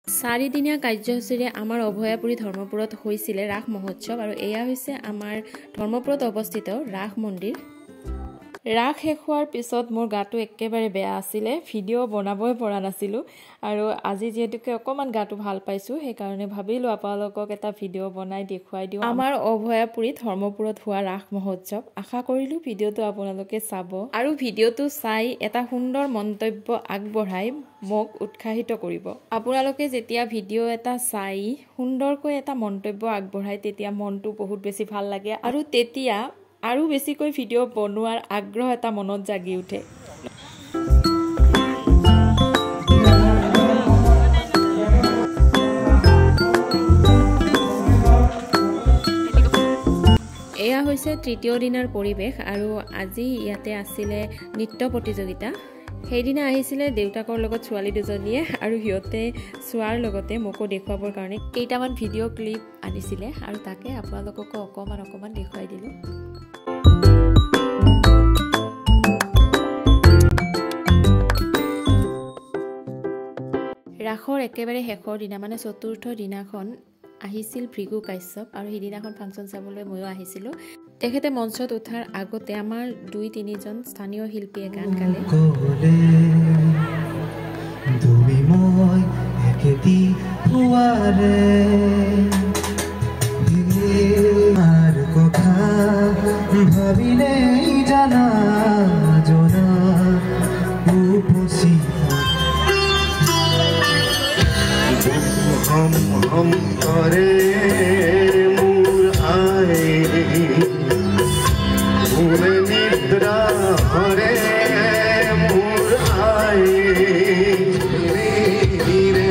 চাৰিদিনীয়া কাৰ্যসূচীৰে আমাৰ অভয়াপুৰী ধৰ্মপুৰত হৈছিলে ৰাস মহোৎসৱ আৰু এয়া হৈছে আমাৰ ধৰ্মপুৰত অৱস্থিত ৰাস মন্দিৰ। ৰাস শেষ হোৱাৰ পিছত মোৰ গাটো একেবাৰে বেয়া আছিলে, ভিডিঅ' বনাবই পৰা নাছিলোঁ আৰু আজি যিহেতুকে অকণমান গাটো ভাল পাইছোঁ সেইকাৰণে ভাবিলোঁ আপোনালোকক এটা ভিডিঅ' বনাই দেখুৱাই দিওঁ আমাৰ অভয়াপুৰী ধৰ্মপুৰত হোৱা ৰাস মহোৎসৱ। আশা কৰিলোঁ ভিডিঅ'টো আপোনালোকে চাব আৰু ভিডিঅ'টো চাই এটা সুন্দৰ মন্তব্য আগবঢ়াই মোক উৎসাহিত কৰিব। আপোনালোকে যেতিয়া ভিডিঅ' এটা চাই সুন্দৰকৈ এটা মন্তব্য আগবঢ়ায় তেতিয়া মনটো বহুত বেছি ভাল লাগে আৰু তেতিয়া আৰু বেছিকৈ ভিডিঅ' বনোৱাৰ আগ্ৰহ এটা মনত জাগি উঠে। এয়া হৈছে তৃতীয় দিনৰ পৰিৱেশ আৰু আজি ইয়াতে আছিলে নৃত্য প্ৰতিযোগিতা। সেইদিনা আহিছিলে দেউতাকৰ লগত ছোৱালী দুজনীয়ে আৰু সিহঁতে চোৱাৰ লগতে মোকো দেখুৱাবৰ কাৰণে কেইটামান ভিডিঅ' ক্লিপ আনিছিলে আৰু তাকে আপোনালোককো অকণমান দেখুৱাই দিলোঁ। ৰাসৰ একেবাৰে শেষৰ দিনা মানে চতুৰ্থ দিনাখন আহিছিল ভৃগু কাশ্যপ আৰু সেইদিনাখন ফাংচন চাবলৈ ময়ো আহিছিলোঁ। তেখেতে মঞ্চত উঠাৰ আগতে আমাৰ ২-৩জন স্থানীয় শিল্পীয়ে গান গালে। हम करे मूर आए मूर निद्रा हरे मूर आए धीरे धीरे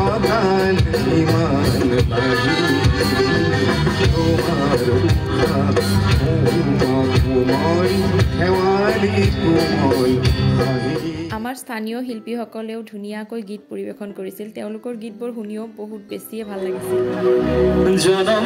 अकाल ईमान लागी तुम्हार कुमारी हेवाली कुमारी আমাৰ স্থানীয় শিল্পীসকলেও ধুনীয়াকৈ গীত পৰিৱেশন কৰিছিল। তেওঁলোকৰ গীতবোৰ শুনিও বহুত বেছিয়ে ভাল লাগিছিল। জনম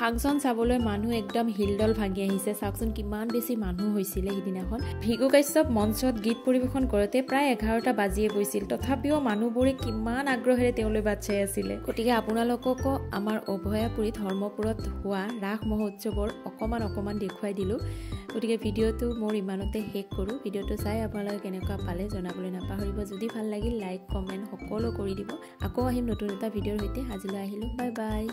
ফাংচন চাবলৈ মানুহ একদম হিলদল ভাঙি আহিছে। চাওকচোন কিমান বেছি মানুহ হৈছিলে সিদিনাখন। ভৃগু কাশ্যপ মঞ্চত গীত পৰিৱেশন কৰোঁতে প্ৰায় ১১টা বাজিয়ে গৈছিল, তথাপিও মানুহবোৰে কিমান আগ্ৰহেৰে তেওঁলৈ বাট চাই আছিলে। গতিকে আপোনালোককো আমাৰ অভয়াপুৰী ধৰ্মপুৰত হোৱা ৰাস মহোৎসৱৰ অকণমান দেখুৱাই দিলোঁ। গতিকে ভিডিঅ'টো মোৰ ইমানতে শেষ কৰোঁ। ভিডিঅ'টো চাই আপোনালোকে কেনেকুৱা পালে জনাবলৈ নাপাহৰিব। যদি ভাল লাগিল লাইক কমেণ্ট সকলো কৰি দিব। আকৌ আহিম নতুন এটা ভিডিঅ'ৰ সৈতে। আজিলৈ আহিলোঁ, বাই বাই।